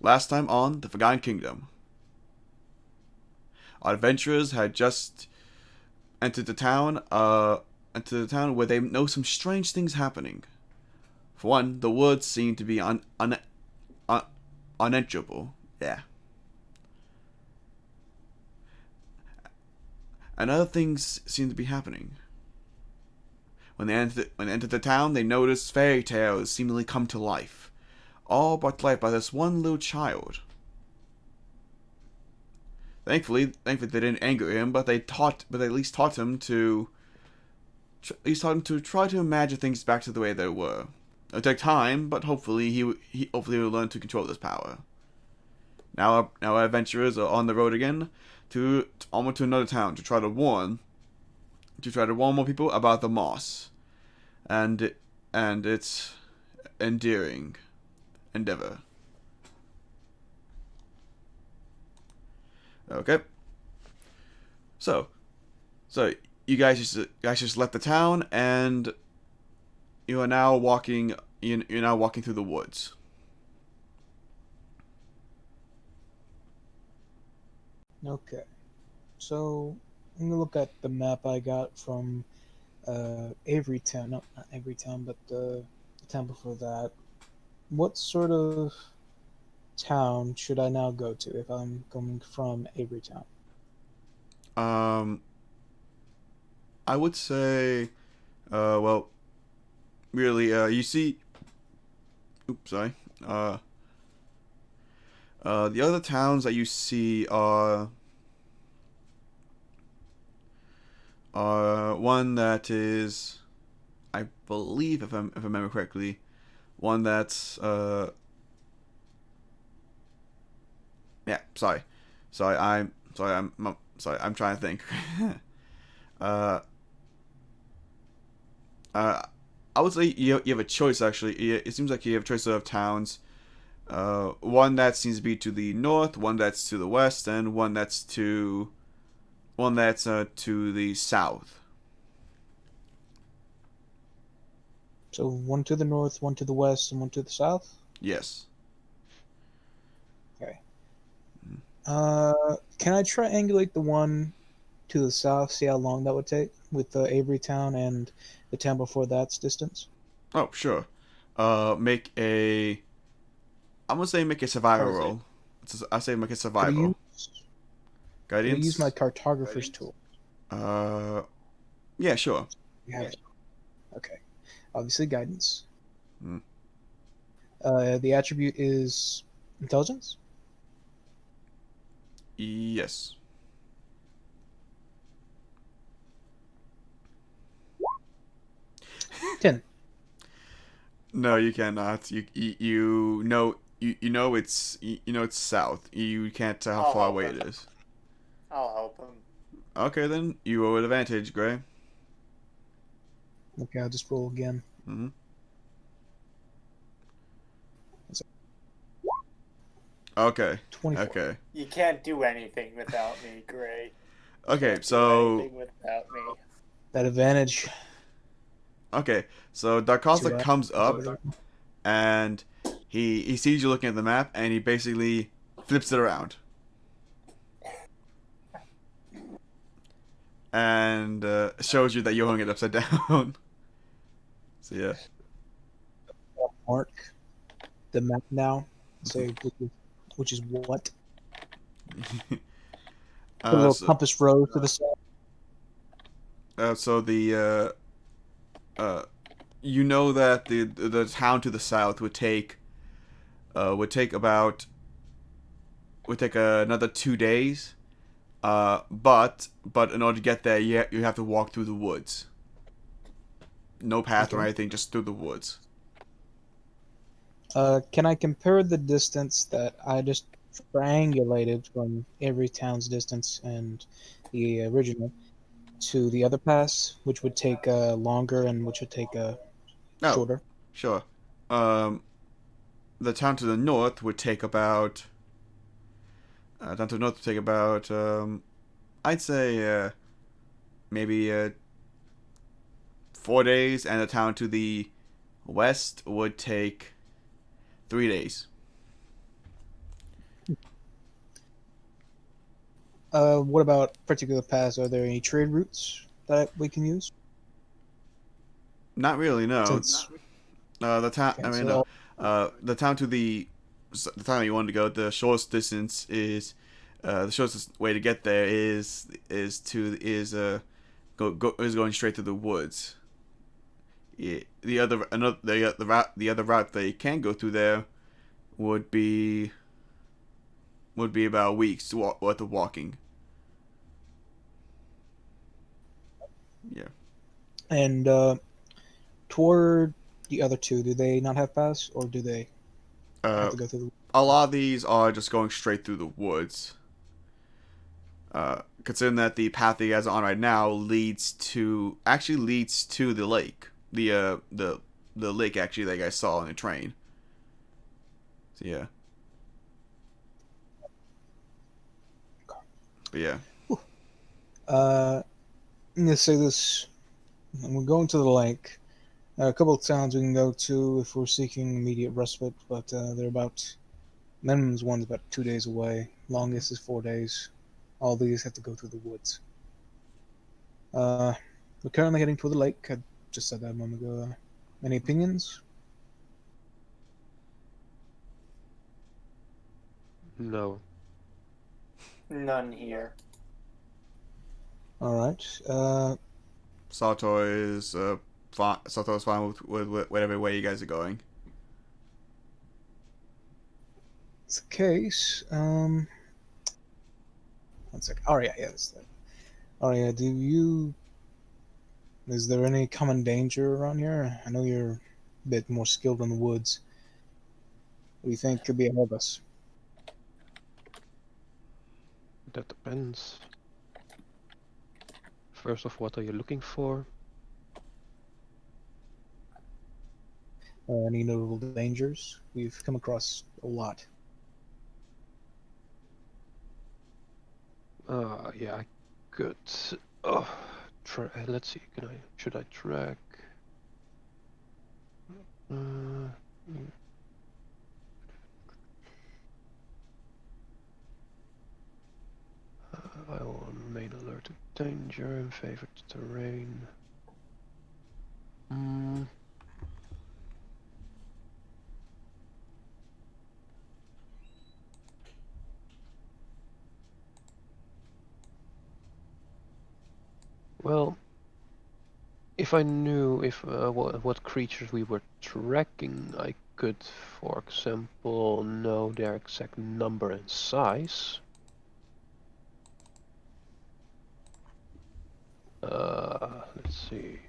Last time on The Forgotten Kingdom, our adventurers had just entered the town where they know some strange things happening. For one, the woods seem to be un- unenterable. Yeah. And other things seem to be happening. When they entered the town, they noticed fairy tales seemingly come to life, all brought to life by this one little child. Thankfully, they didn't anger him, but they at least taught him to, try to imagine things back to the way they were. It'll take time, but hopefully he will learn to control this power. Now our adventurers are on the road again almost to another town to try to warn more people about the moss and its endearing endeavor. Okay. So, so you guys just left the town, and you are now walking. You're now walking through the woods. Okay. So I'm gonna look at the map I got from Avery Town. No, not Avery Town, but the town before that. What sort of town should I now go to if I'm coming from Avery Town? Um, I would say, well, really, you see, oops, sorry. Uh, the other towns that you see are one that is, I believe, if I remember correctly, one that's yeah. Sorry. I'm trying to think. uh, uh, I would say you have a choice actually. It seems like you have a choice of towns. One that seems to be to the north, one that's to the west, and one that's to the south. So one to the north, one to the west, and one to the south. Yes. Okay. Can I triangulate the one to the south? See how long that would take with Avery Town and the town before that's distance. Oh, sure. Make a. I'm gonna say make a Or survival is it? roll. I say make a Could I survival. use could I use my Guidance. cartographer's tool? Uh, yeah, sure. You have it. Okay. Obviously, guidance. Mm. The attribute is intelligence. Yes. 10. No, you cannot. You know it's south. You can't tell how I'll far help away him. it is. I'll help him. Okay, then you roll with advantage, Gray. Okay, I'll just roll again. Mm-hmm. It's Okay. 24. Okay. You can't do anything without me, Gray. You Okay. can't do So anything without me. That advantage. okay. So Two Darkosa out. comes up and he sees you looking at the map and he basically flips it around and shows you that you're holding it upside down. So yeah. Mark the map now. Say which is what. Put a uh, little so, compass rose to the side. so you know that the town to the south would take about would take another 2 days. But in order to get there, you have to walk through the woods. No path or Okay. anything, just through the woods. Can I compare the distance that I just triangulated from every town's distance and the original to the other pass, which would take longer and which would take Oh, shorter? sure. Um, the town to the north would take about. Down to the north would take about. I'd say maybe 4 days, and the town to the west would take 3 days. What about particular paths? Are there any trade routes that we can use? Not really, no. Since The town. okay, I mean, so the town to the town that you wanted to go. The shortest distance is, the shortest way to get there is going straight through the woods. Yeah, the other route they can go through there would be about weeks worth of walking. Yeah. and toward the other two, do they not have paths, or do they have Uh, to go through the? a lot of these are just going straight through the woods. Considering that the path that you guys are on right now leads to the lake, the lake actually that you guys saw on the train. So yeah, but yeah. I'm gonna say this. And we're going to the lake. A couple of towns we can go to if we're seeking immediate respite, but they're about minimum's one's about 2 days away. Longest is 4 days. All these have to go through the woods. We're currently heading toward the lake. I just said that a moment ago. Any opinions? No. None here. All right. Sato is fine. Sato is fine with whatever way you guys are going. It's the case. One sec. Aria, yeah, that's that. Aria, is there any common danger around here? I know you're a bit more skilled in the woods. What do you think could be ahead of us? That depends. First off, what are you looking for? Any notable dangers? We've come across a lot. Yeah, I could. Oh, let's see. Should I track? Mm. I will remain alert to danger and favored terrain. Well, if I knew what creatures we were tracking, I could, for example, know their exact number and size. Let's see.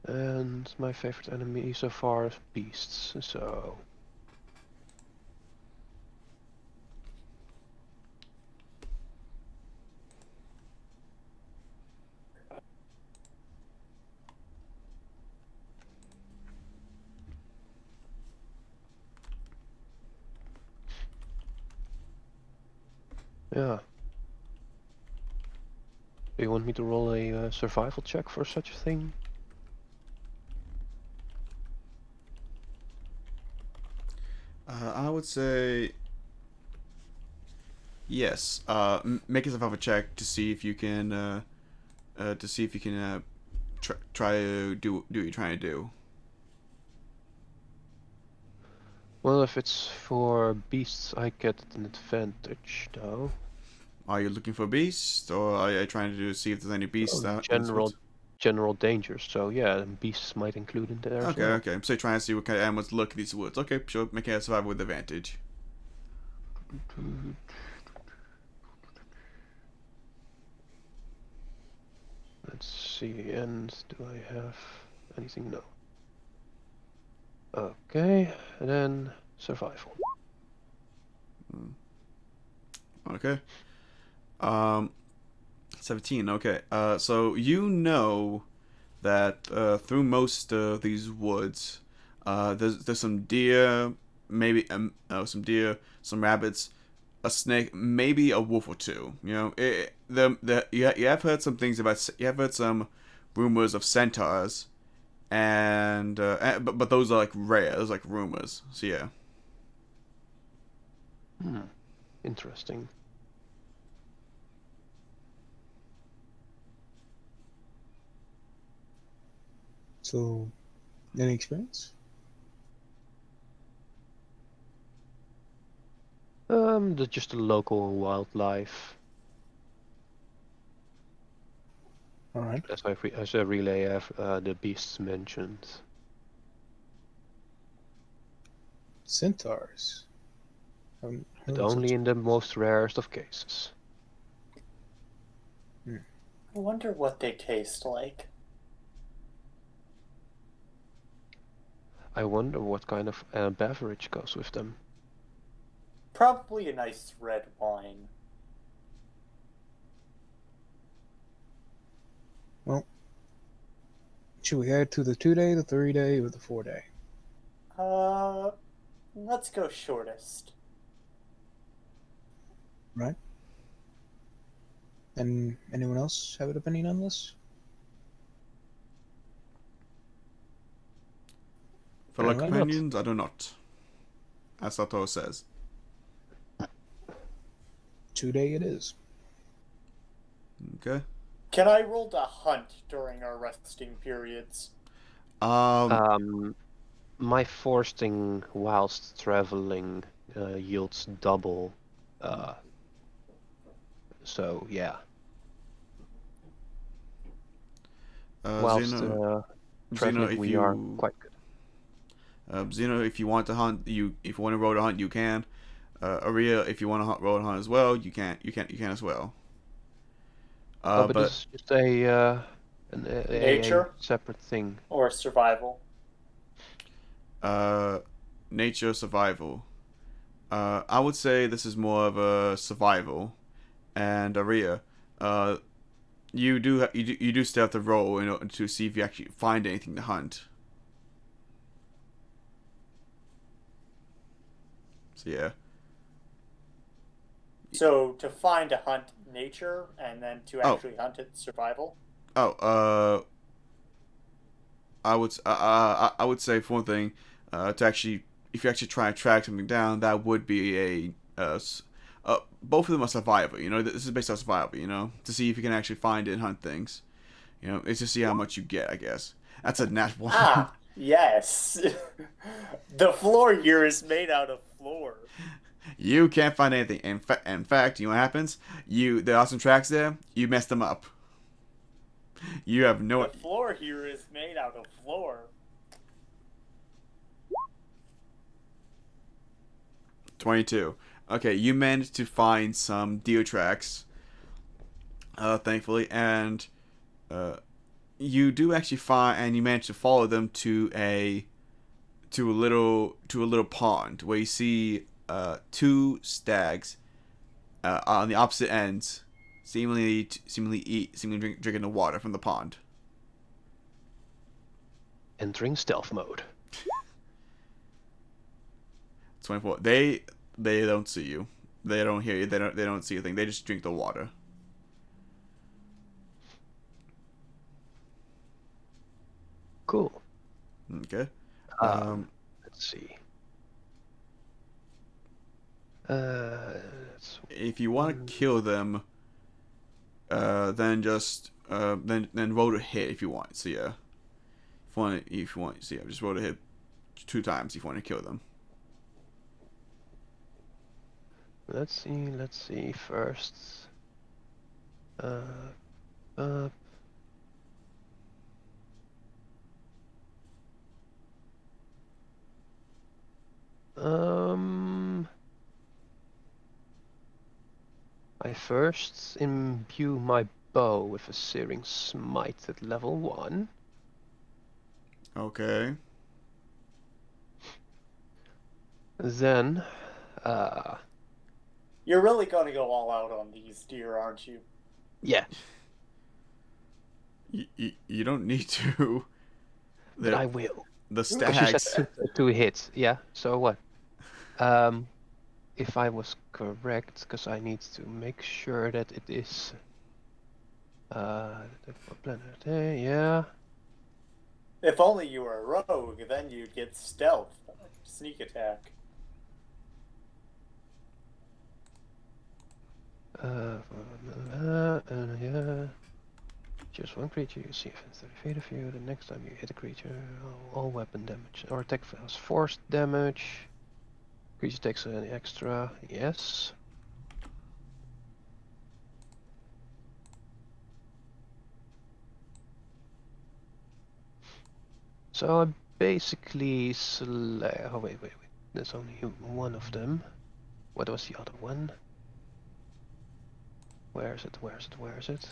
And my favorite enemy so far is beasts, so... Yeah. Do you want me to roll a survival check for such a thing? I would say yes. Make a survival check to see if you can try to do what you're trying to do. Well, if it's for beasts, I get an advantage, though. Are you looking for a beast, or are you trying to see if there's any beasts out in this woods? General dangers. So yeah, beasts might include in there. Okay, as well. okay. So you're trying to see what kind of animals look at these woods. Okay, sure. Make a survival with advantage. Let's see, and do I have anything? No. Okay, and then survival. Okay. 17. Okay. So you know that through most of these woods, there's some deer, maybe some deer, some rabbits, a snake, maybe a wolf or two. You know, you have heard some things about. You have heard some rumors of centaurs, but those are like rare. Those are like rumors. So yeah. Interesting. So, any experience? Just the local wildlife. All right. As I relay have the beasts mentioned. Centaurs. Haven't But heard of only such. in the most rarest of cases. I wonder what they taste like. I wonder what kind of beverage goes with them. Probably a nice red wine. Well, should we add to the 2-day, the 3-day, or the 4-day? Let's go shortest. Right. And anyone else have an opinion on this? Fellow Why not? companions, I do not. As Sato says. 2-day it is. Okay. Can I roll to hunt during our resting periods? My foresting whilst traveling yields double. So yeah. Whilst traveling, if we are you quite good. Xeno, if you want to hunt, if you want to roll to hunt, you can. Aria, if you want to roll to hunt as well, you can as well. But But this is just a Nature? separate thing. Or survival? nature survival. I would say this is more of a survival, and Aria, you do still have to roll in order to see if you actually find anything to hunt. So yeah. So to find a hunt nature and then to actually hunt it survival? I would say for one thing, to actually if you actually try and track something down, that would be both of them are survival. You know, this is based on survival. You know, to see if you can actually find it and hunt things. You know, it's to see how much you get. I guess that's a nat one. Ah, yes. The floor here is made out of floor. You can't find anything. In fact, you know what happens? There are some tracks there. You mess them up. You have no. The floor here is made out of floor. 22. Okay, you managed to find some deer tracks, thankfully, and you do actually find, and you manage to follow them to a little pond where you see two stags on the opposite ends, seemingly drinking the water from the pond. Entering stealth mode. 24. They don't see you. They don't hear you. They don't see a thing. They just drink the water. Cool. Okay. Let's see. If you want to kill them, then just then roll to hit if you want. So yeah. If you want, so yeah, just roll to hit 2 times if you want to kill them. Let's see first. I first imbue my bow with a searing smite at level 1. Okay. Then, You're really gonna go all out on these deer, aren't you? yeah, You don't need to. but I will. The Because you stags. said two hits, yeah. So what? If I was correct, because I need to make sure that it is. The planet, yeah. If only you were a rogue, then you'd get stealth, sneak attack. Yeah. Choose one creature you see within 30 feet of you. The next time you hit a creature, all weapon damage or attack fails force damage. Creature takes any extra. Yes. So I basically select. Oh wait. There's only one of them. What was the other one? Where is it?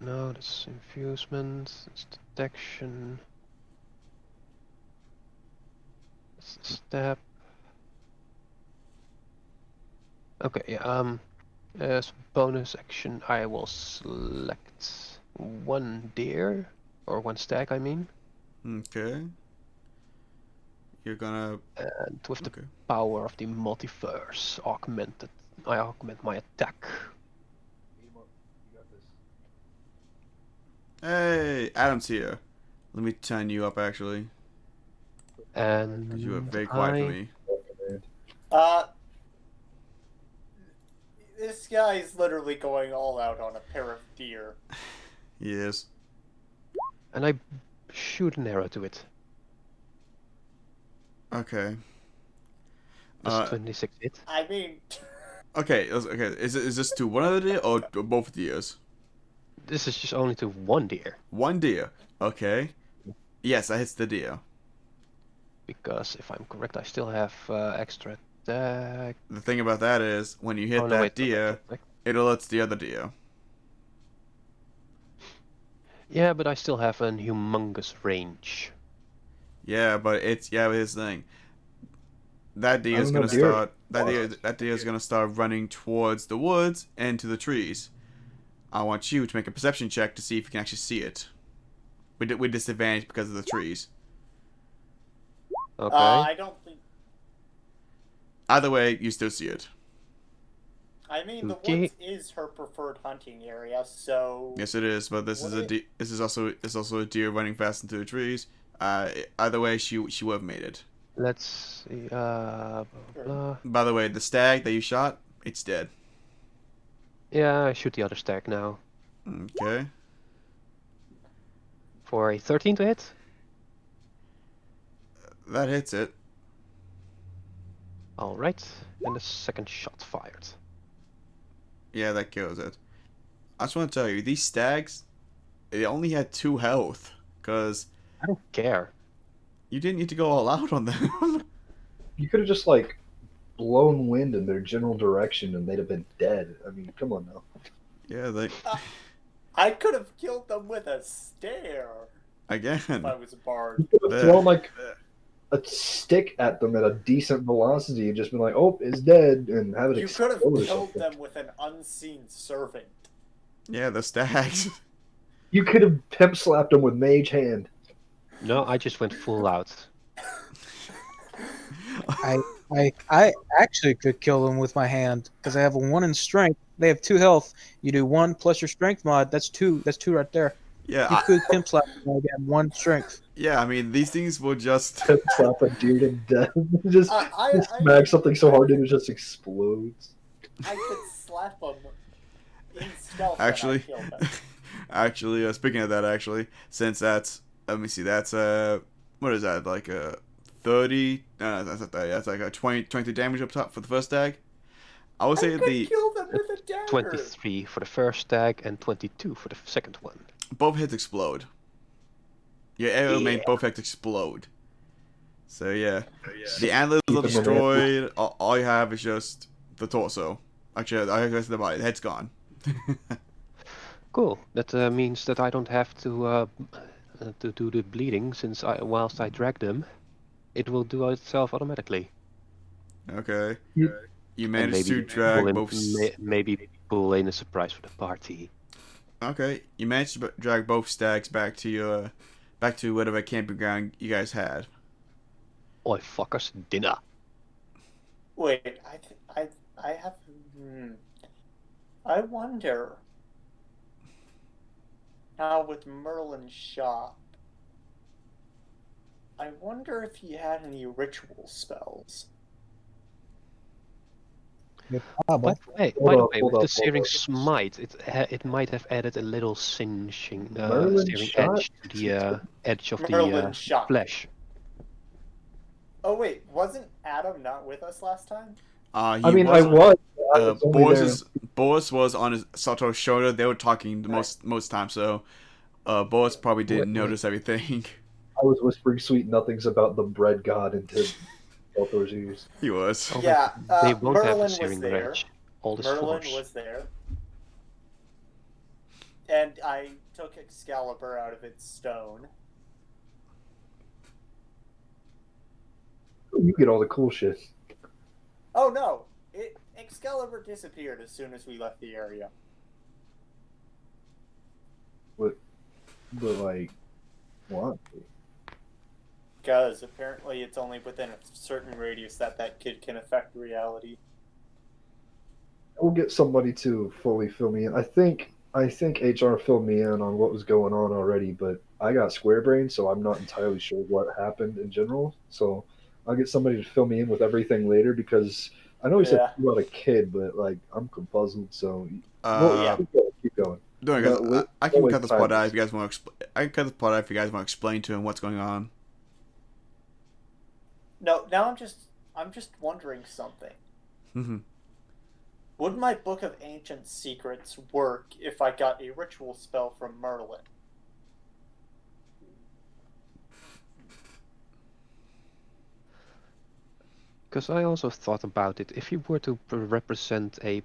No, that's infusement. It's detection. It's the step. Okay, yeah, as bonus action, I will select one deer, or one stag, I mean. Okay. You're gonna. And with the Okay. power of the multiverse augmented, I augment my attack. Hey, Adam's here. Let me turn you up actually, And because you were very quiet for me. This guy's literally going all out on a pair of deer. Yes. And I shoot an arrow to it. Okay. Does 26 hit? I mean, Okay. Okay. Is this to one of the deer or to both deers? This is just only to one deer. One deer. Okay. Yes, that hits the deer. Because if I'm correct, I still have extra attack. The thing about that is, when you hit Oh, no, that wait, deer, it alerts the other deer. Yeah, but I still have a humongous range. Yeah, but here's the thing. That deer is I don't know, gonna deer- start. That deer is gonna start running towards the woods and to the trees. I want you to make a perception check to see if you can actually see it. With disadvantage because of the trees. Okay. I don't think. Either way, you still see it. I mean, the Okay. woods is her preferred hunting area, so. Yes, it is. But this What is it- this is also a deer running fast into the trees. Either way, she would have made it. Let's see. Blah, blah. By the way, the stag that you shot, it's dead. Yeah, I shoot the other stag now. Okay. For a 13 to hit. That hits it. Alright. And the second shot fired. Yeah, that kills it. I just want to tell you, these stags, they only had 2 health. Because I don't care. you didn't need to go all out on them. You could have just like blown wind in their general direction and they'd have been dead. I mean, come on now. Yeah, they... I could have killed them with a stare Again. if I was a bard. You could have thrown like a stick at them at a decent velocity and just been like, "Oh, it's dead," and have it You could have explode or killed something. them with an unseen servant. Yeah, the stags. You could have pimp slapped them with mage hand. No, I just went full out. I actually could kill them with my hand because I have a 1 in strength. They have 2 health. You do 1 plus your strength mod. That's 2. That's 2 right there. Yeah, You could pimp slap them again. 1 strength. yeah, I mean, these things will just... Pimp slap a deer to death. just I smack something so hard that it just explodes. I could slap them in stealth. Actually, and I'd kill them. actually, speaking of that, actually, since that's... Let me see, that's, what is that, like, 30... No, that's not 30, that's like a 20 damage up top for the first stag. I would say I could the... kill them with a dagger. 23 for the first stag and 22 for the second one. Both hits explode. Your arrow made Yeah. both hits explode. So yeah, the antlers are Keep 'em in destroyed. All you have is just the torso. Actually, I guess the body. The head's gone. Cool. That means that I don't have to do the bleeding, since whilst I drag them, it will do itself automatically. Okay. You- You And managed to maybe drag pull in, both. maybe pull in a surprise for the party. Okay, you managed to drag both stags back to whatever camping ground you guys had. Oi, fuckers, dinner. Wait, I have. I wonder. Now with Merlin's shop, I wonder if he had any ritual spells. Probably. By the way, with the searing smite, it might have added a little singeing, Merlin searing shot? edge to the edge of the Merlin's shop. flesh. Oh wait, wasn't Adam not with us last time? He I mean, was, I was only there. Boris was on his Sato's shoulder. They were talking the most time, so Boris probably didn't notice everything. I was whispering sweet nothings about the bread god into Balthor's ears. He was. Oh, Yeah, they won't have Merlin the was searing there. edge. All this Merlin force. was there. And I took Excalibur out of its stone. You get all the cool shit. Oh no! Excalibur disappeared as soon as we left the area. But like, what? Because apparently it's only within a certain radius that kid can affect reality. We'll get somebody to fully fill me in. I think HR filled me in on what was going on already, but I got square brain, so I'm not entirely sure what happened in general. So I'll get somebody to fill me in with everything later because I know he said something about a kid, but like I'm confuzzled. So keep going. Doing guys, I can cut this part out if you guys want to. I can cut this part out if you guys want to explain to him what's going on. No, now I'm just wondering something. Mm-hmm. Would my Book of Ancient Secrets work if I got a ritual spell from Merlin? Because I also thought about it. If you were to represent a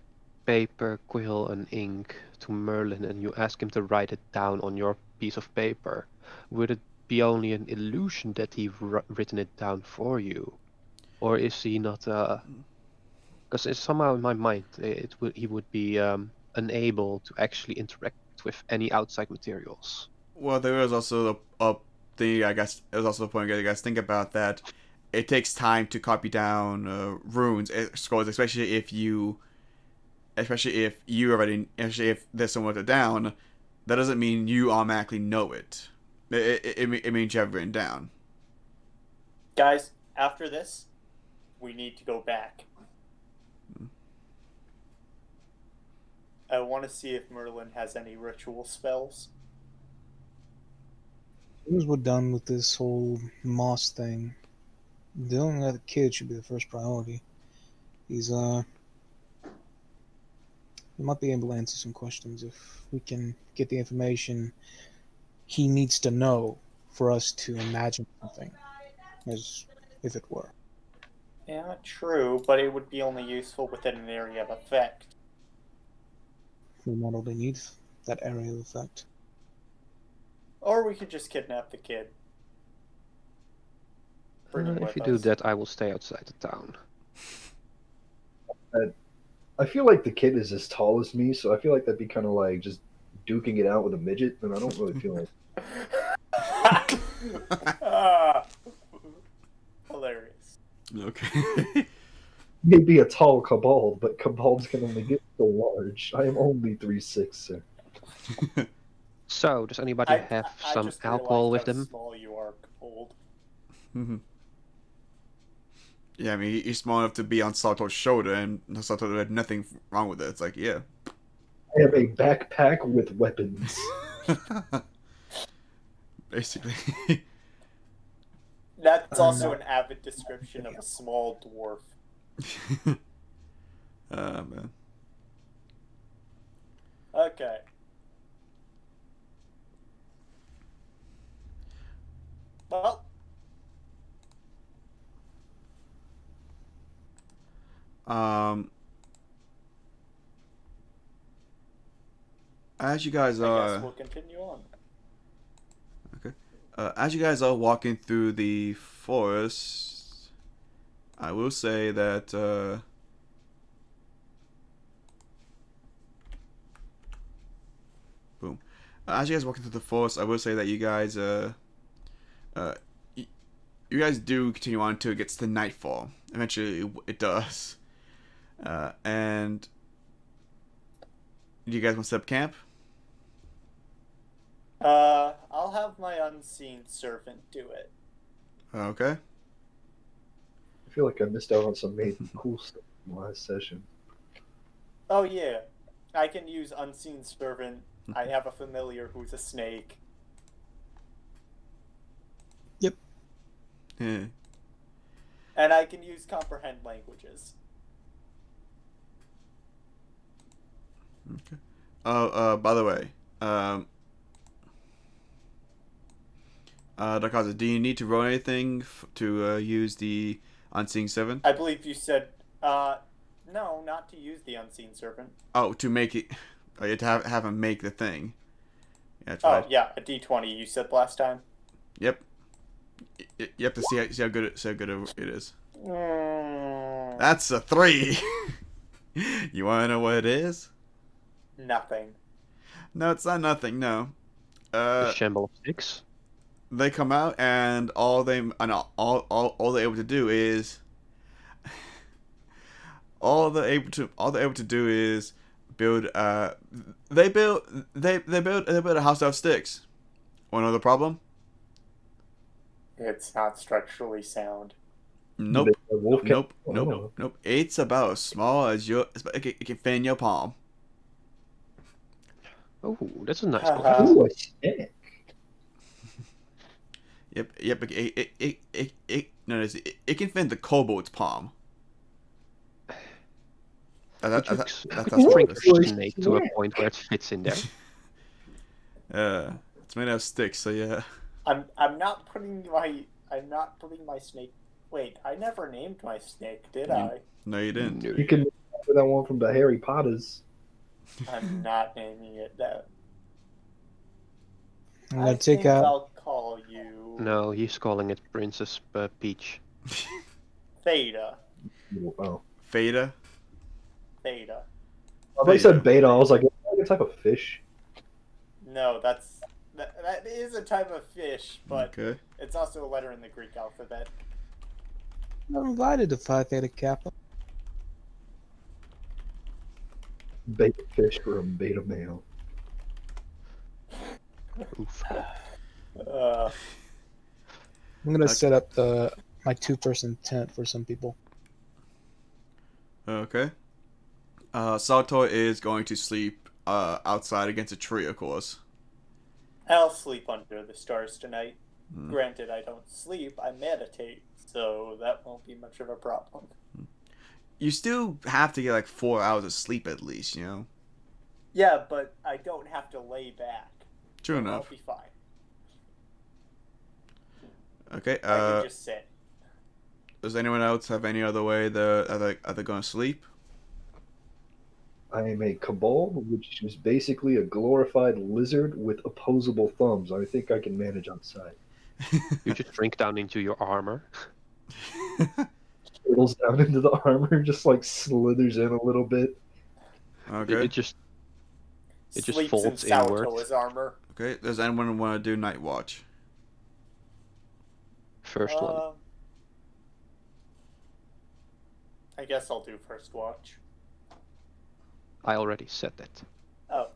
paper, quill, and ink to Merlin and you ask him to write it down on your piece of paper, would it be only an illusion that he written it down for you? Or is he not... Because it's somehow in my mind, he would be unable to actually interact with any outside materials. Well, there is also a thing, I guess, there's also a point you guys think about that. It takes time to copy down runes, scrolls, especially if there's someone to down. That doesn't mean you automatically know it. It means you have it written down. Guys, after this, we need to go back. I want to see if Merlin has any ritual spells. As soon as we're done with this whole Moss thing, dealing with the kid should be the first priority. He might be able to answer some questions if we can get the information he needs to know for us to imagine something, as if it were. Yeah, true, but it would be only useful within an area of effect. We not only need that area of effect. Or we could just kidnap the kid. Bring him If with you us. do that, I will stay outside the town. I feel like the kid is as tall as me, so I feel like that'd be kind of like just duking it out with a midget, and I don't really feel like. Hilarious. Okay. Maybe a tall Cabald, but Cabalds can only get so large. I am only 3'6", sir. So, does anybody have some just alcohol with realized how them? small you are, Cold. Mm-hmm. Yeah, I mean, he's small enough to be on Sato's shoulder, and Sato had nothing wrong with it. It's like, yeah. I have a backpack with weapons. Basically. That's also an avid description of a small dwarf. Man. Okay. Well, as you guys I are, guess we'll continue on. as you guys are walking through the forest, I will say that boom. As you guys walking through the forest, I will say that you guys you guys do continue on until it gets to nightfall. Eventually, it does. And do you guys want to set up camp? I'll have my unseen servant do it. Okay. I feel like I missed out on some maybe cool stuff in the last session. Oh yeah, I can use unseen servant. I have a familiar who's a snake. Yeah. And I can use comprehend languages. Okay. Oh, by the way, Dakaza, do you need to roll anything to use the Unseen Servant? I believe you said, no, not to use the unseen servant. Oh, to make it. Oh, you have to have him make the thing. Yeah, that's Oh, right. yeah, a d20 you said last time. Yep. You have to see how good it is. Mm, That's a 3. You want to know what it is? nothing. No, it's not nothing. No. A shamble of 6. They come out and all they're able to do is all they're able to do is build they build a house out of sticks. Wanna know the problem? It's not structurally sound. Nope. The wolf cat- Nope. Oh, Nope. Nope. It's about as small as it can fit in your palm. Oh, that's a nice Haha. one. Ooh, a stick. Yep. It can fit in the kobold's palm. Could you That's shrink what your it is. snake to a point where it fits in there? it's made out of sticks, so yeah. I'm not putting my snake. Wait, I never named my snake, did I? No, you didn't. You can remember that one from the Harry Potters. I'm not naming it that. I'm I gonna take think out. I'll call you No, he's calling it Princess Peach. Theta. Oh. Theta. Theta. I thought you said beta. I was like, is that a type of fish? No, that is a type of fish, but Okay. it's also a letter in the Greek alphabet. I'm invited to Phi Theta Kappa. Beta fish for a beta male. Oof. Uh, I'm gonna Okay. set up my 2-person tent for some people. Okay. Saltor is going to sleep outside against a tree, of course. I'll sleep under the stars tonight. Hmm. Granted, I don't sleep, I meditate, so that won't be much of a problem. You still have to get like 4 hours of sleep at least, you know. Yeah, but I don't have to lay back. True I'll enough. be fine. Okay. I can just sit. Does anyone else have any other way they're going to sleep? I am a kobold, which is basically a glorified lizard with opposable thumbs. I think I can manage outside. You just shrink down into your armor. Turtles down into the armor, just like slithers in a little bit. Okay. It just Sleeps folds in inward. Salatoa's armor. Okay. Does anyone want to do night watch? First one. I guess I'll do first watch. I already said that. Oh.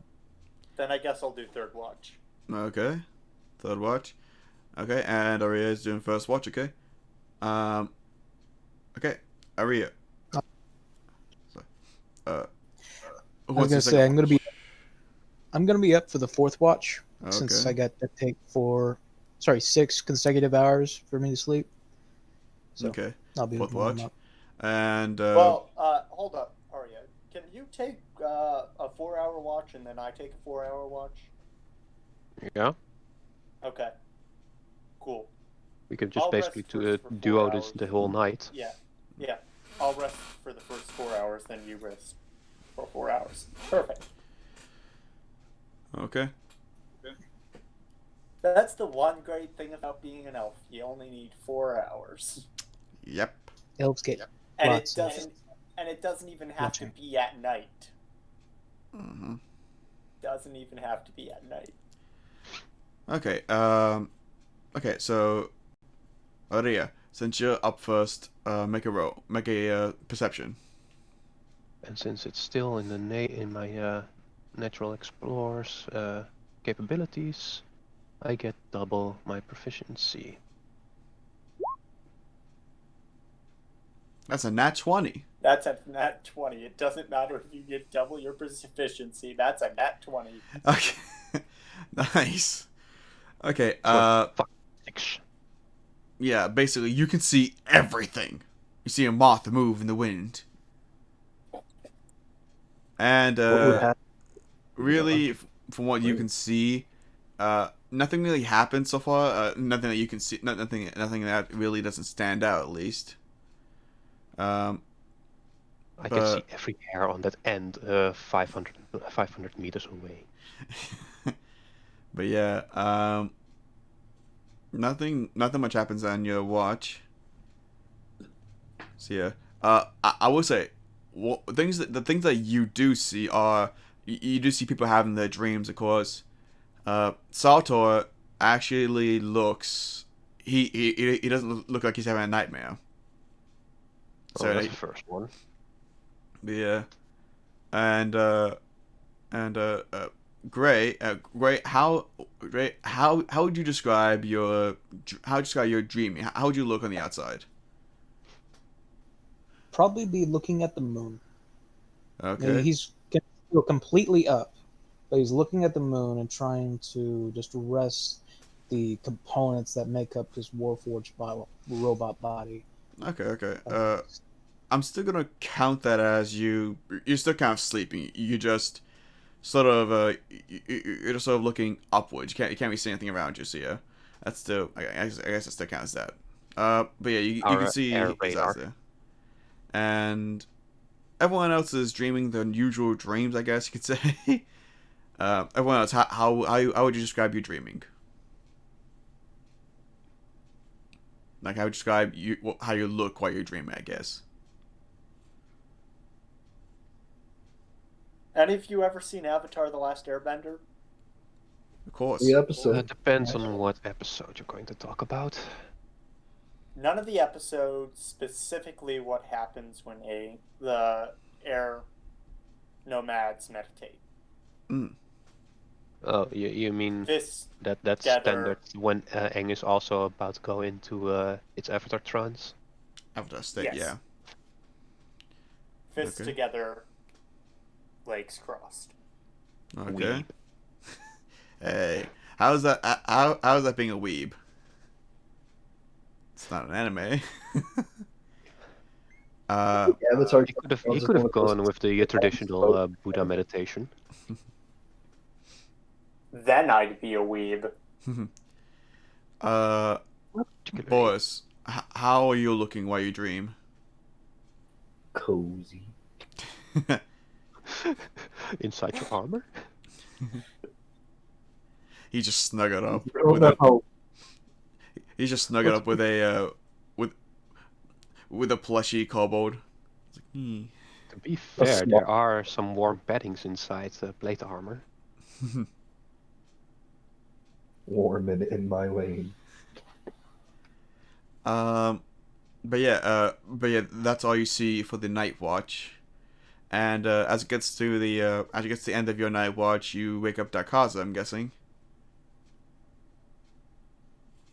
Then I guess I'll do third watch. Okay. Third watch. Okay, and Aria is doing first watch. Okay. Okay, Aria. So, who I was wants gonna to say second I'm gonna be up for the 4th watch watch? since Okay. I got to take 6 consecutive hours for me to sleep. So Okay. I'll be 4th warm watch. up. And Well, hold up, Arya. Can you take a 4-hour watch and then I take a 4-hour watch? Yeah, Okay. Cool. we could just I'll basically rest first for 4 duo this hours. the whole night. Yeah. I'll rest for the first 4 hours, then you rest for 4 hours. Perfect. okay. That's the one great thing about being an elf. You only need 4 hours. Yep. Elves get And Lots of- it doesn't even have to watching. be at night. Hmm. Doesn't even have to be at night. Okay. Okay. So, Aria, since you're up first, make a roll. Make a perception. And since it's still in the in my natural explorer's capabilities, I get double my proficiency. That's a nat 20. That's a nat 20. It doesn't matter if you get double your proficiency. That's a nat 20. Okay. Nice. Okay, Fuck 6. yeah, basically you can see everything. You see a moth move in the wind. And What would happen? really, from what you can see, nothing really happened so far. Nothing that you can see, nothing that really doesn't stand out, at least. I can But- see every hair on that end 500 meters away. But yeah, nothing much happens on your watch. So yeah, I will say, the things that you do see are you do see people having their dreams, of course. Saltor actually looks he doesn't look like he's having a nightmare. So So that's the first one. yeah, and Gray, how would you describe your dreaming? How would you look on the outside? Probably be looking at the moon. Okay. He's still completely up, but he's looking at the moon and trying to just rest the components that make up his Warforged robot body. Okay. I'm still gonna count that as you're still kind of sleeping. You just sort of you're just sort of looking upwards. You can't really see anything around you. So yeah, that's still I guess that still counts that. But yeah, you can see air his radar. eyes there, and everyone else is dreaming the unusual dreams. I guess you could say. Everyone else, how would you describe your dreaming? Like how would you describe how you look while you're dreaming? I guess. Any of you ever seen Avatar: The Last Airbender? Of course. The episode. It depends on what episode you're going to talk about. None of the episodes specifically what happens when the air nomads meditate. Oh, you mean This that's Gather- standard when Aang is also about to go into its avatar trance? After state, Yes. yeah. fists Okay. together, legs crossed. Okay. Hey, how's that? How's that being a weeb? It's not an anime. Avatar. He could have gone with the traditional Buddha meditation. Then I'd be a weeb. Particularly. Boris, how are you looking while you dream? Cozy. Inside your armor? He just snuggled up Oh, with a no. he just snuggled up with a with a plushy kobold. It's like, To be fair, small- there are some warm paddings inside the plate armor. Warm and in my lane. But yeah, that's all you see for the night watch. And as it gets to the end of your night watch, you wake up Darkaza, I'm guessing.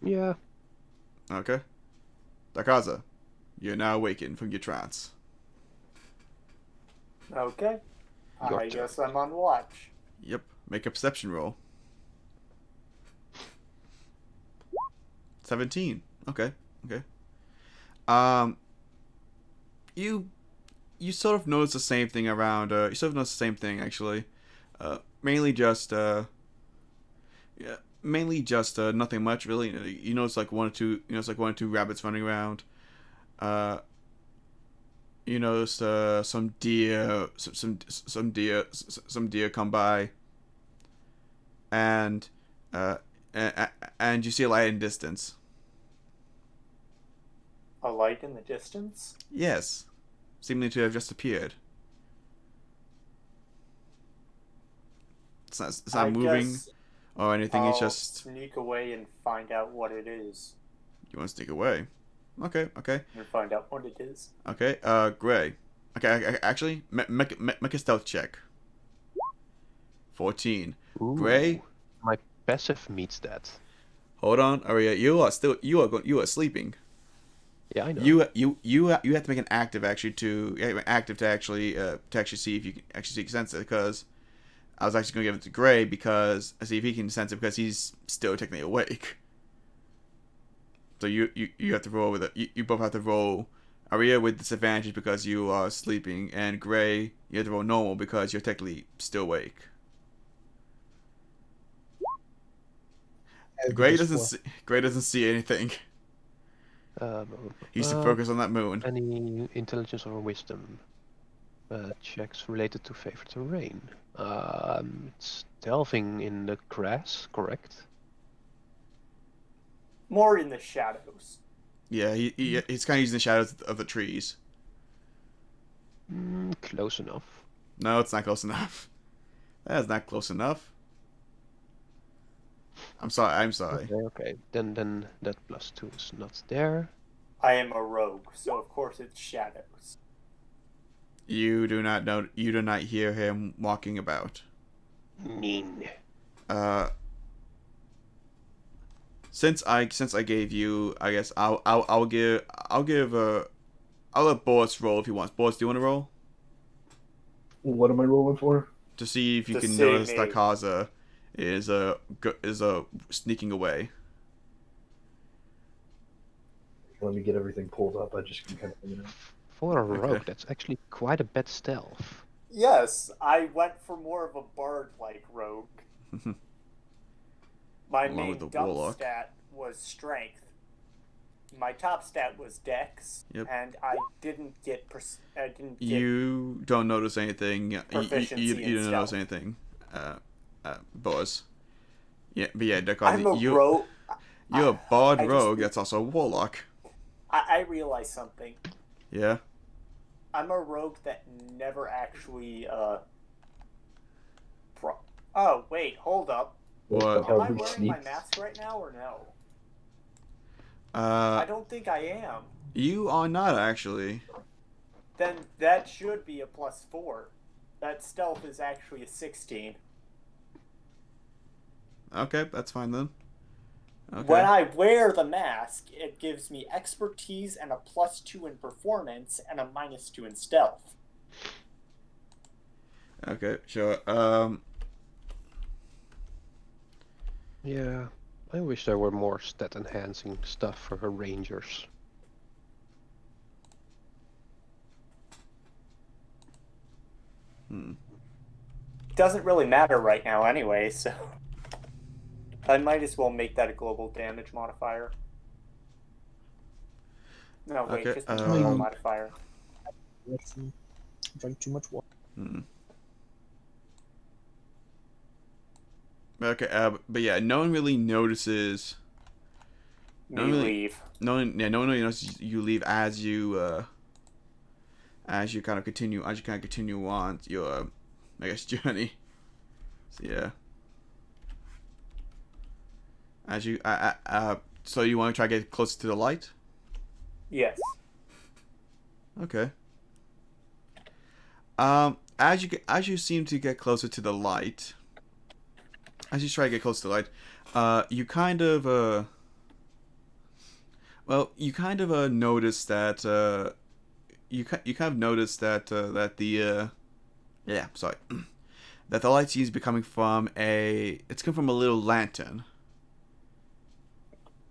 Yeah. Okay. Darkaza, you're now awakened from your trance. Okay. Your I turn. guess I'm on watch. Yep. Make a perception roll. 17. Okay. You sort of notice the same thing around. You sort of notice the same thing actually. Mainly just nothing much really. You notice like one or two. You notice like one or two rabbits running around. You notice some deer, some deer come by. And you see a light in distance. A light in the distance? Yes, seemingly to have just appeared. It's not I moving guess or anything. I'll It's just sneak away and find out what it is. you want to sneak away. Okay. And find out what it is. Gray. Okay, actually, make a stealth check. 14. Ooh. Gray. passive meets that. Hold on, Aria. You are sleeping. Yeah, I know. You have to make an active to actually see if you can actually sense it, because I was actually going to give it to Gray because see if he can sense it because he's still technically awake. So you have to roll with it. You both have to roll. Aria with disadvantage because you are sleeping, and Gray you have to roll normal because you're technically still awake. I have Gray this doesn't for- Gray doesn't see anything. He's to focus on that moon. Any intelligence or wisdom checks related to favorite terrain? It's delving in the grass, correct? More in the shadows. Yeah, he's kind of using the shadows of the trees. Close enough. No, it's not close enough. That is not close enough. I'm sorry. Okay. Then that +2 is not there. I am a rogue, so of course it's shadows. You do not know. You do not hear him walking about. Mean. Since I gave you, I guess I'll let Boris roll if he wants. Boris, do you want to roll What am I rolling for? to see if you To can see notice me. that Kaza is sneaking away? Let me get everything pulled up. I just kind of, For a rogue, Okay. that's actually quite a bad stealth. Yes, I went for more of a bard-like rogue. My Along main with the dump warlock. stat was strength. My top stat was dex, Yep. and I didn't get You don't notice anything. Proficiency You in don't notice stealth. anything. Boris. Yeah, but yeah, I'm a you rogue. you're a bard I just- rogue. That's also a warlock. I realized something. Yeah. I'm a rogue that never actually Oh wait, hold up. What? Am I How he wearing my sneaks. mask right now or no? I Uh, don't think I am. you are not actually. Then that should be a +4. That stealth is actually a 16. Okay, that's fine then. Okay. When I wear the mask, it gives me expertise and a +2 in performance and a -2 in stealth. Okay, sure. Yeah, I wish there were more stat enhancing stuff for her rangers. Doesn't really matter right now anyway, so I might as well make that a global damage modifier. No, wait, Okay, just a normal um, modifier. Drink too much water. Okay, but yeah, no one really notices. Me really- leave. No one really notices you leave as you kind of continue on your I guess journey. So yeah. As you so you want to try to get closer to the light? Yes. Okay. As you seem to get closer to the light, as you try to get close to the light, you kind of notice that you kind of notice that that the that the light seems to be coming from a little lantern.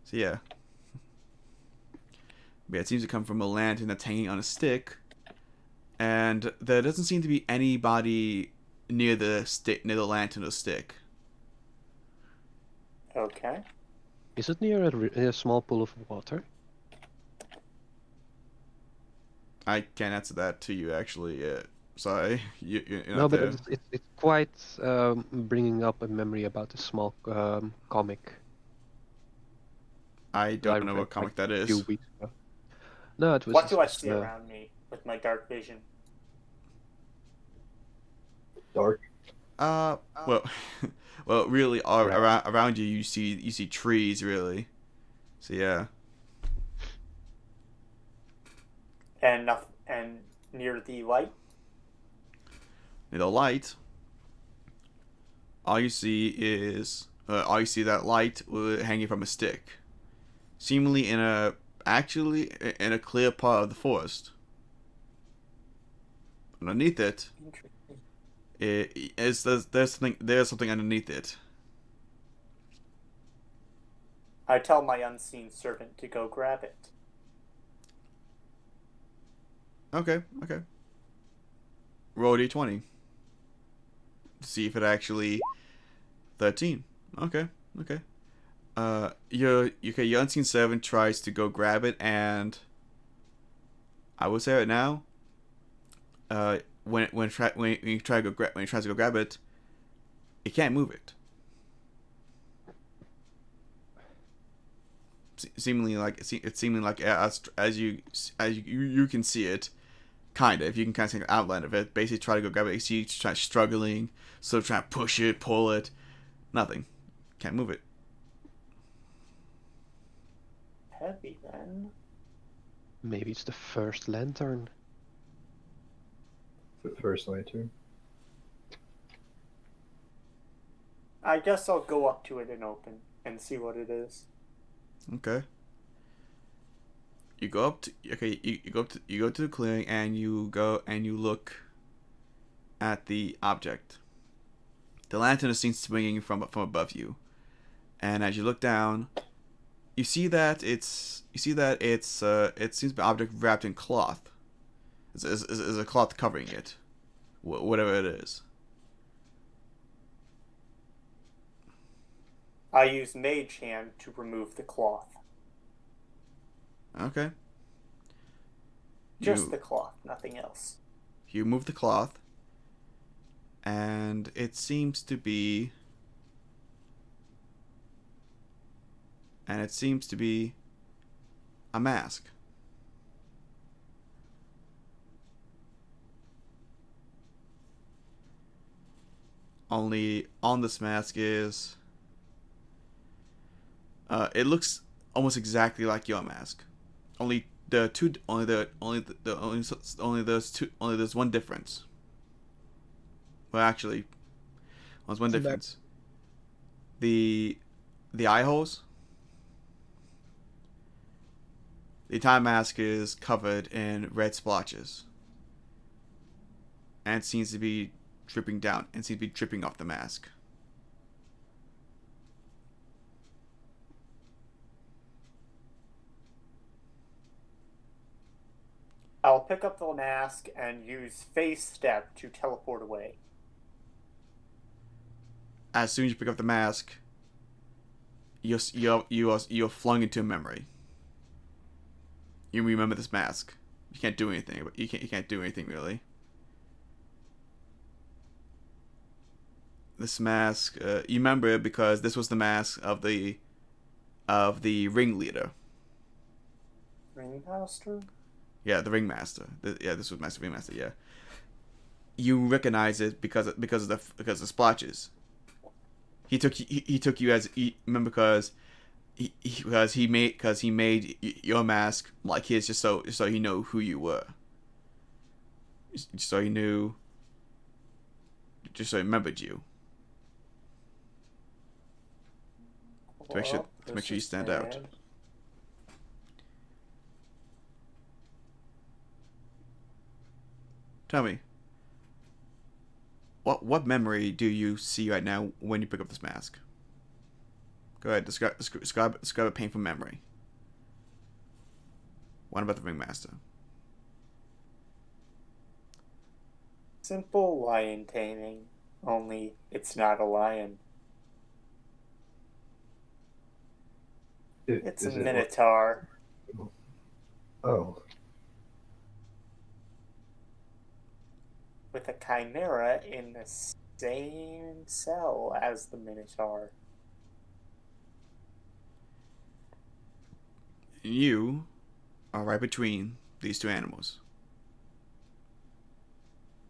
So yeah. But yeah, it seems to come from a lantern that's hanging on a stick, and there doesn't seem to be anybody near the lantern or stick. Okay. Is it near a small pool of water? I can't answer that to you actually. Sorry, you're No, not but there. it's quite bringing up a memory about a small comic. I that I don't know read, what comic that a few is. weeks ago. No, it was. What do I just, see around me with my dark vision? dark. Well, well, really, Right. around you, you see trees, really. So yeah. And near the light? Near the light, all you see is all you see that light hanging from a stick, seemingly in a clear part of the forest. Underneath it, Interesting. there's something underneath it. I tell my unseen servant to go grab it. Okay. Roll d20 to see if it actually 13. Okay. Your unseen servant tries to go grab it, and I will say right now, when he tries to go grab it, he can't move it. Seemingly like as you can see it, kind of, if you can kind of see the outline of it. Basically, try to go grab it. You see, it's struggling, so trying to push it, pull it, nothing, can't move it. Heavy then. Maybe it's the first lantern. The first lantern. I guess I'll go up to it and open and see what it is. Okay. You go up to you go to the clearing, and you look at the object. The lantern is seen swinging from above you, and as you look down, you see that it seems to be an object wrapped in cloth. Is a cloth covering it, whatever it is. I use Mage Hand to remove the cloth. Okay. Just the cloth, nothing else. You move the cloth, and it seems to be a mask. Only on this mask is it looks almost exactly like your mask. Only there's one difference. Well, actually, there's one difference. The eye holes. The entire mask is covered in red splotches, and seems to be dripping down and seems to be dripping off the mask. I'll pick up the mask and use Face Step to teleport away. As soon as you pick up the mask, you're flung into a memory. You remember this mask. You can't do anything. But you can't do anything really. This mask, you remember it because this was the mask of the ringleader. Ringmaster? Yeah, the ringmaster. This was Master Ringmaster. Yeah. You recognize it because of the splotches. He took you as remember because he made your mask like his just so he know who you were. So he knew. Just so he remembered you. To make sure you stand out. Tell me, what memory do you see right now when you pick up this mask? Go ahead, describe a painful memory. What about the ringmaster? Simple lion taming, only it's not a lion. It's a minotaur. Oh. With a chimera in the same cell as the minotaur. You are right between these two animals.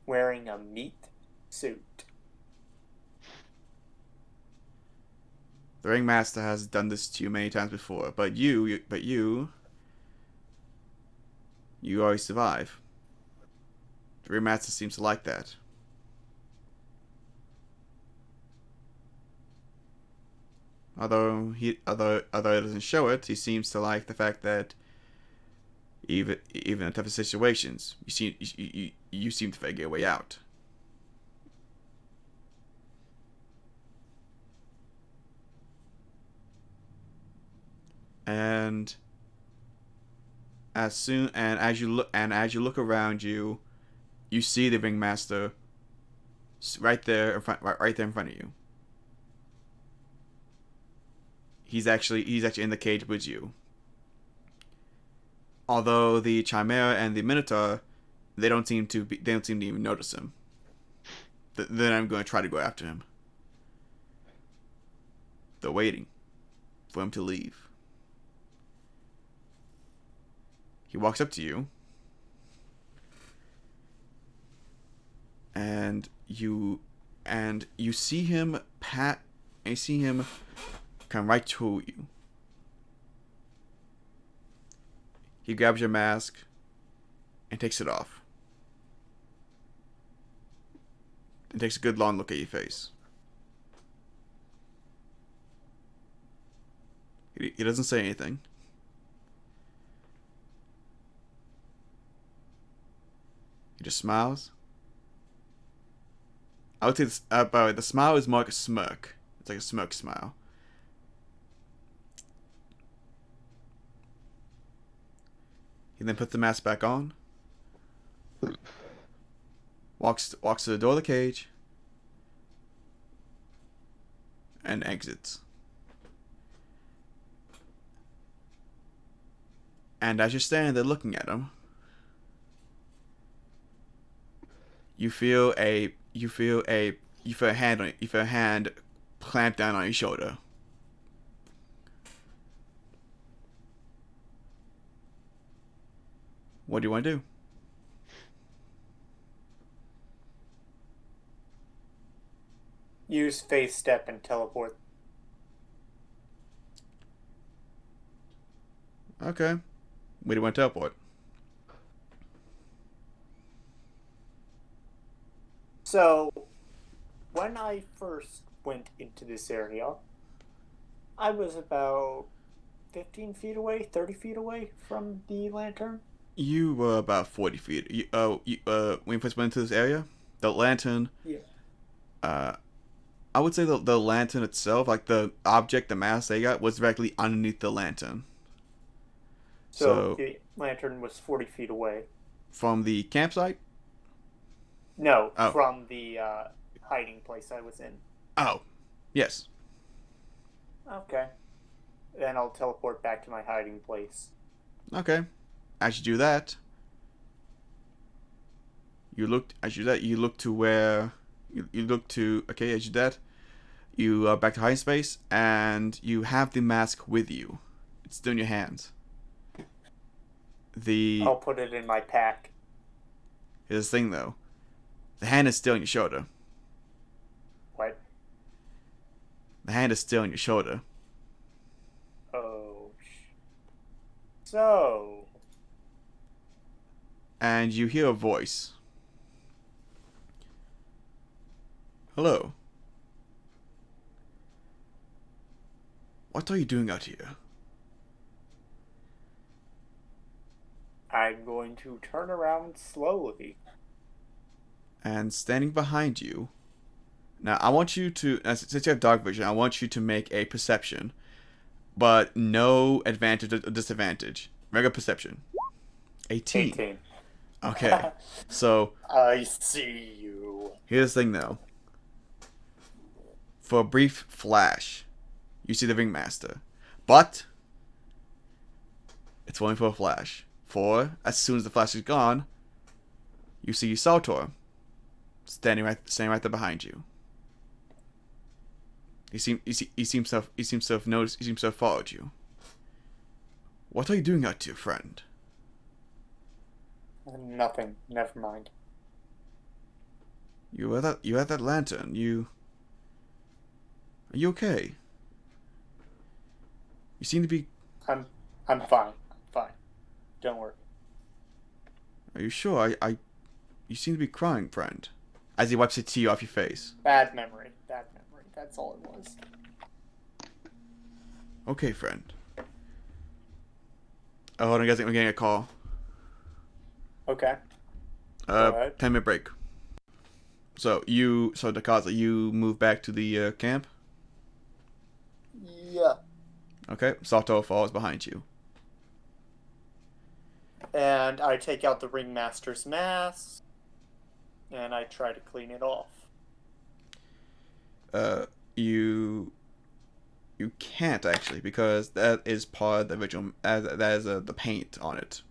Wearing a meat suit. The ringmaster has done this to you many times before, but you always survive. The ringmaster seems to like that. Although it doesn't show it, he seems to like the fact that even in tougher situations, you seem to figure a way out. And as you look around you, you see the ringmaster right there in front of you. He's actually in the cage with you. Although the Chimera and the Minotaur, they don't seem to even notice him. Then I'm going to try to go after him. They're waiting for him to leave. He walks up to you, and you see him come right to you. He grabs your mask and takes it off. And takes a good long look at your face. He doesn't say anything. He just smiles. I would say by the way, the smile is more like a smirk. It's like a smirk smile. He then puts the mask back on. Walks to the door of the cage. And exits. And as you're standing there looking at him, you feel a hand clamped down on your shoulder. What do you want to do? Use phase step and teleport. Okay. Where do you want to teleport? So, when I first went into this area, I was about 15 feet away, 30 feet away from the lantern. You were about 40 feet. When you first went into this area, the lantern. Yeah. I would say the lantern itself, like the object, the mask they got, was directly underneath the lantern. So the lantern was 40 feet away. From the campsite? No, Oh. From the hiding place I was in. Oh, yes. Okay. Then I'll teleport back to my hiding place. Okay. As you do that, you look to where you look to. Okay, as you do that, you back to hiding space, and you have the mask with you. It's still in your hands. I'll put it in my pack. Here's the thing, though. The hand is still on your shoulder. What? The hand is still on your shoulder. Oh. So. And you hear a voice. Hello. What are you doing out here? I'm going to turn around slowly. And standing behind you. Now, I want you to, since you have dark vision, I want you to make a perception. But no advantage or disadvantage. Regular perception. 18. 18. Okay. So, I see you. here's the thing, though. For a brief flash, you see the ringmaster. But, it's only for a flash. For, as soon as the flash is gone, you see Saltor standing right there behind you. He seems to have noticed. He seems to have followed you. What are you doing out here, friend? Nothing. Never mind. You had that lantern. Are you okay? You seem to be. I'm fine. I'm fine. Don't worry. Are you sure? You seem to be crying, friend. As he wipes a tear off your face. Bad memory. That's all it was. Okay, friend. Oh, hold on, guys. I'm getting a call. Okay. Go ahead. 10-minute break. So Dakaza, you move back to the camp. Yeah. Okay, Sato falls behind you. And I take out the ringmaster's mask, and I try to clean it off. You can't actually, because that is part of the original. That is the paint on it.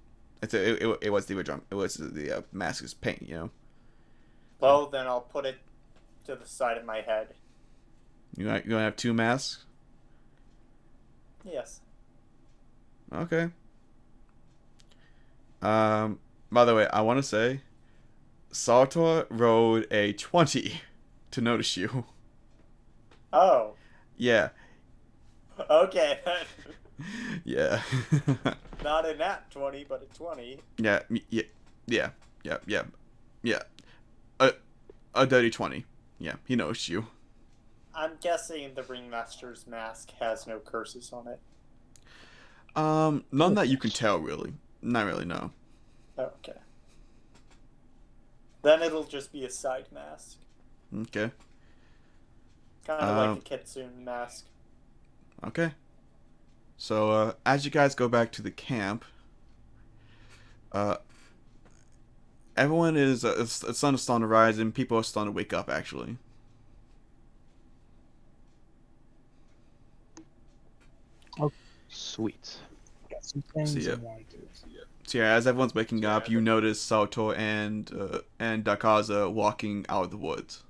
It was the original. It was the mask's paint. You know. Well, then I'll put it to the side of my head. You gonna have 2 masks? Yes. Okay. By the way, I want to say, Sartor rolled a 20 to notice you. Oh. Yeah. Okay. Yeah. Not a nat 20, but a 20. Yeah. A dirty 20. Yeah, he noticed you. I'm guessing the ringmaster's mask has no curses on it. None that you can tell, really. Not really, no. Okay. Then it'll just be a side mask. Okay. Kind of like a kitsune mask. Okay. So, as you guys go back to the camp, everyone is, the sun is starting to rise and people are starting to wake up, actually. Sweet. Got some things See ya. I want to do. So yeah, as everyone's waking up, you notice Sato and Dakaza walking out of the woods.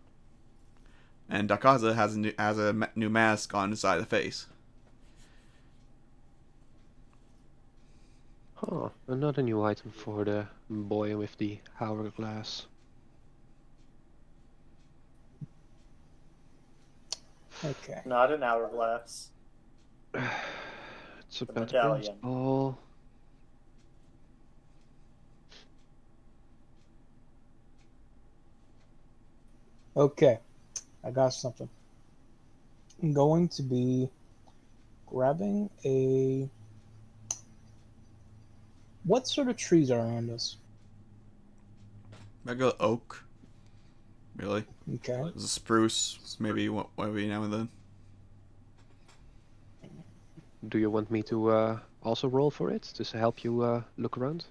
And Dakaza has a new mask on the side of the face. Huh, another new item for the boy with the hourglass. Okay. Not an hourglass. It's a The better medallion. ball. Okay. I got something. I'm going to be grabbing a. What sort of trees are around us? Regular oak. Really? Okay. There's a spruce, maybe every now and then. Do you want me to also roll for it to help you look around?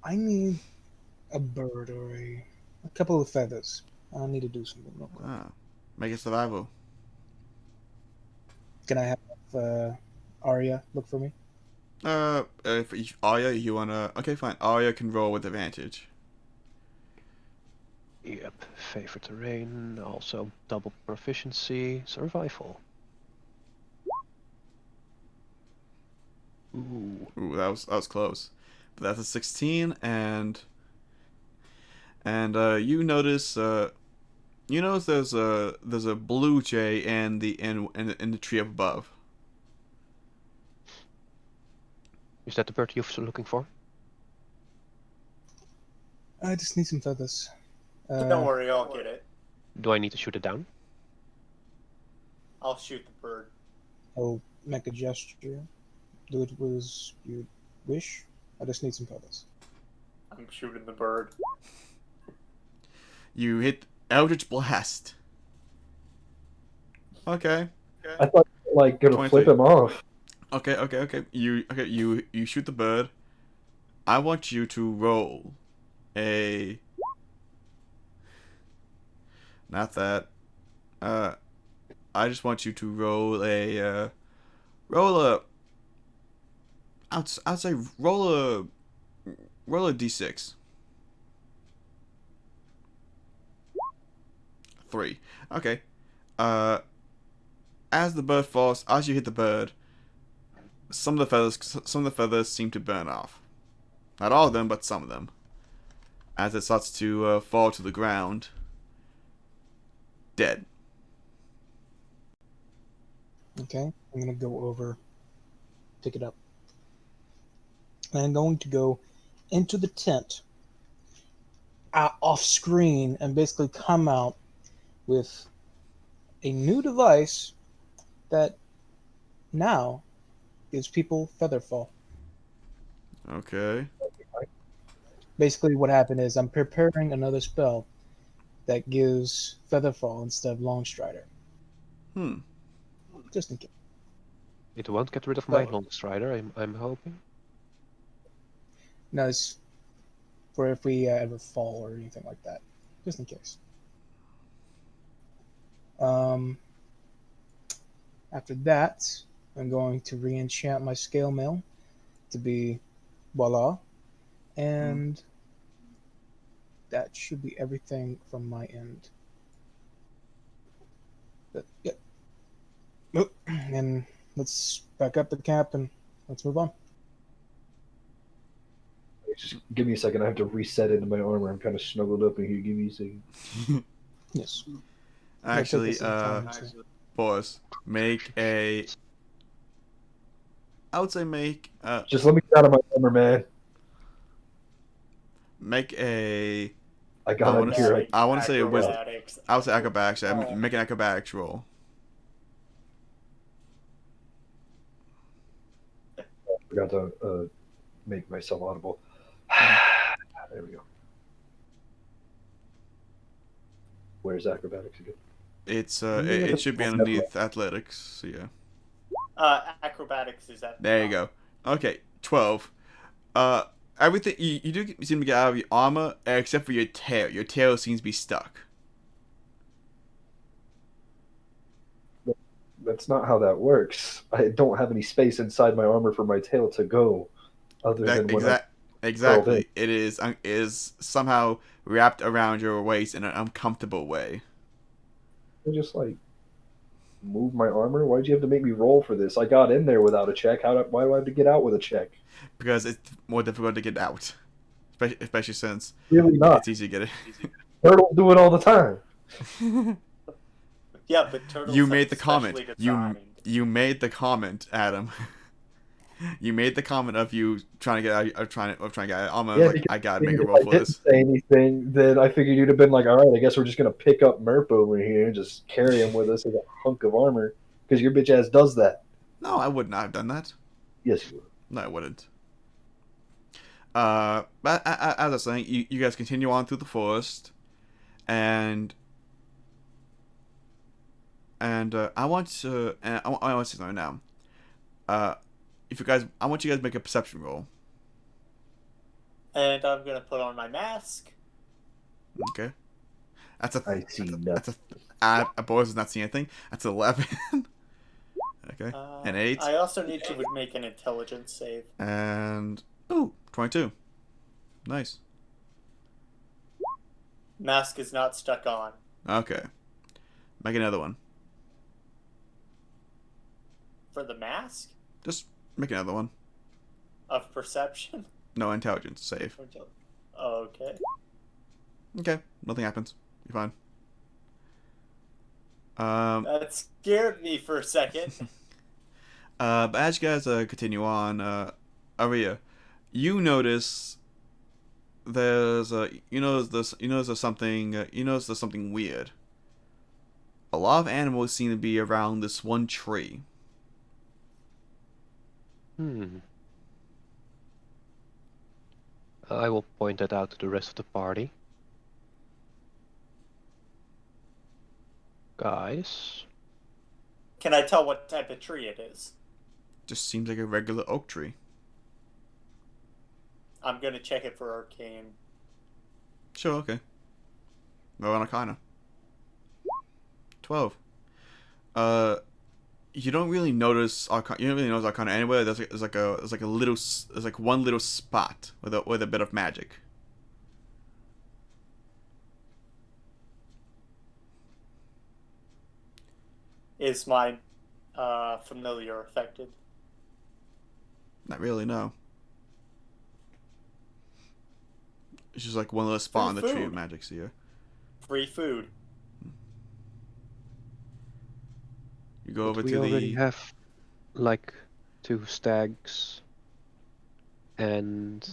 I need a bird or a couple of feathers. I need to do something real quick. Ah, make it survival. Can I have Arya look for me? If Arya, you wanna? Okay, fine. Arya can roll with advantage. Yep, favor terrain, also double proficiency, survival. Ooh, Ooh, that was close. But that's a 16, and you notice there's a blue jay in the tree up above. is that the bird you're looking for? I just need some feathers. Don't worry, I'll get it. Do I need to shoot it down? I'll shoot the bird. I'll make a gesture. Do it as you wish. I just need some feathers. I'm shooting the bird. You hit Eldritch Blast. Okay. I thought you were, like, gonna 23. flip him off. Okay. You shoot the bird. I want you to roll a. Not that. I just want you to roll a. I'd say roll a d6. 3. Okay. As the bird falls, as you hit the bird, some of the feathers seem to burn off. Not all of them, but some of them. As it starts to fall to the ground, dead. Okay, I'm gonna go over, pick it up. And I'm going to go into the tent, off screen, and basically come out with a new device that now gives people featherfall. Okay. Basically, what happened is I'm preparing another spell that gives featherfall instead of Longstrider, Hmm. just in case. It won't get rid of my But long strider, I'm hoping. no, it's for if we ever fall or anything like that, just in case. Um, After that, I'm going to re-enchant my scale mail to be voila, and that should be everything from my end. But, yeah. Oh, and let's back up the cap and let's move on. Just give me a second. I have to reset into my armor. I'm kind of snuggled up in here. Give me a second. Yes. Actually, some time to- boss, make a. I would say Just let me get out of my armor, man. make a. I got out of here. I want to say a wisdom. Acrobatics. I would say acrobatics. Oh. Make an acrobatics roll. I forgot to make myself audible. There we go. Where's acrobatics again? It's it should be underneath athletics. So yeah. Acrobatics is at the There you top. go. Okay, 12. Everything you do seem to get out of your armor except for your tail. Your tail seems to be stuck. That's not how that works. I don't have any space inside my armor for my tail to go, other That than when I'm curled in. exactly. It is somehow wrapped around your waist in an uncomfortable way. I just like move my armor. Why'd you have to make me roll for this? I got in there without a check. Why do I have to get out with a check? Because it's more difficult to get out, especially since Really not. it's easy to get it. Turtles do it all the time. Yeah, but turtles You are made the comment. specially designed. You made the comment, Adam. You made the comment of you trying to get out. Of trying to get out. I'm Yeah, like, because I gotta make a if roll I for didn't this. say anything, then I figured you'd have been like, all right, I guess we're just gonna pick up Merp over here and just carry him with us as a hunk of armor, because your bitch ass does that. No, I would not have done that. Yes, you would. No, I wouldn't. But as I was saying, you guys continue on through the forest, and I want to say something now. If you guys, I want you guys to make a perception roll. And I'm gonna put on my mask. Okay. That's a. I see That's nothing. a boy does not see anything. That's 11. Okay. An 8. I also need to make an intelligence save. And 22. Nice. Mask is not stuck on. Okay. Make another one. For the mask? Just make another one. Of perception? No intelligence save. Okay. Okay. Nothing happens. You're fine. That scared me for a second. But as you guys continue on, Aria, you notice there's there's something weird. A lot of animals seem to be around this one tree. I will point that out to the rest of the party. Guys. Can I tell what type of tree it is? Just seems like a regular oak tree. I'm gonna check it for arcane. Sure, okay. Roll on Arcana. 12. You don't really notice Arcana. You don't really notice Arcana anywhere. There's one little spot with a bit of magic. Is my familiar affected? Not really, no. It's just like one little spot on the tree of food. magic. So yeah. Free food. You go over we to already the. have like 2 stags and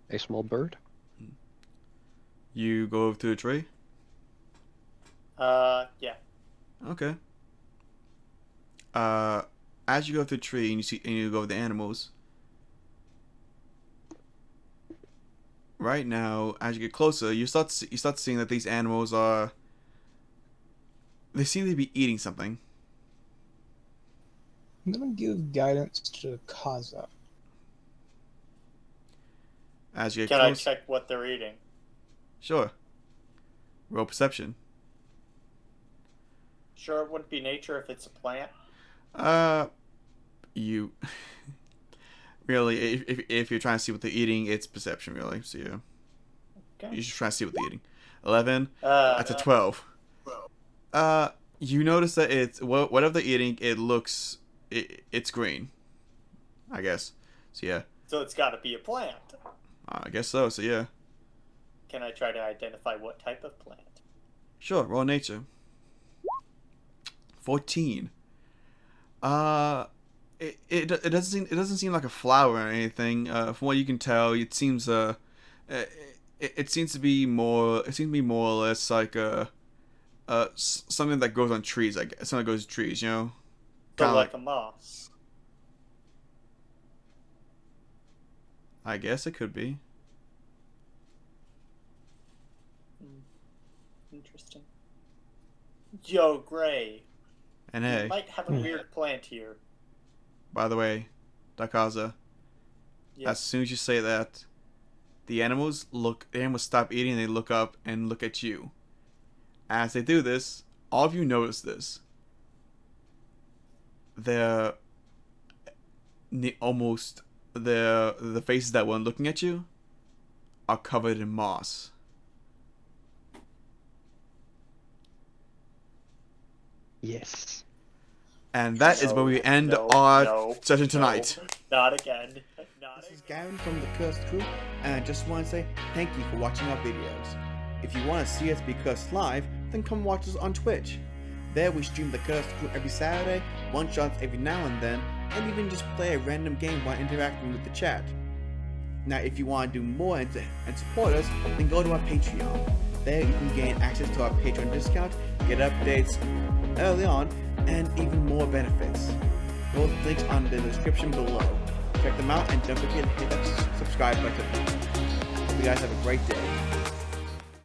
a small bird. You go over to the tree. Yeah. Okay. as you go through the tree and you go over the animals. Right now, as you get closer, you start seeing that these animals are. They seem to be eating something. I'm gonna give guidance to Kaza. As you get Can I close, check what they're eating? sure. Roll perception. Sure, it wouldn't be nature if it's a plant. You really, if you're trying to see what they're eating, it's perception really. So yeah, Okay. you're just trying to see what they're eating. 11. Uh, That's a 12. You notice that it's whatever they're eating. It looks it's green. I guess. So yeah, so it's got to be a plant. I guess so. So yeah, Can I try to identify what type of plant? sure. Roll nature. 14. It doesn't seem like a flower or anything. From what you can tell, it seems it seems to be more or less like something that grows on trees. I guess something that goes to trees. You know, So Kinda like a moss. I guess it could be. Interesting. Yo, Gray. And You hey, might have a weird plant here. by the way, Dakaza, Yeah. as soon as you say that, the animals stop eating and they look up and look at you. As they do this, all of you notice this. They're almost the faces that weren't looking at you are covered in moss. Yes. And that is where we end No, our no, session no. tonight. Not again. Not This is again. Gavin from the Cursed Crew, and I just want to say thank you for watching our videos. If you want to see us be cursed live, then come watch us on Twitch. There we stream the Cursed Crew every Saturday, one-shots every now and then, and even just play a random game while interacting with the chat. Now if you want to do more and support us, then go to our Patreon. There you can gain access to our Patreon discount, get updates early on, and even more benefits. Both links are in the description below. Check them out and don't forget to hit that subscribe button. Hope you guys have a great day.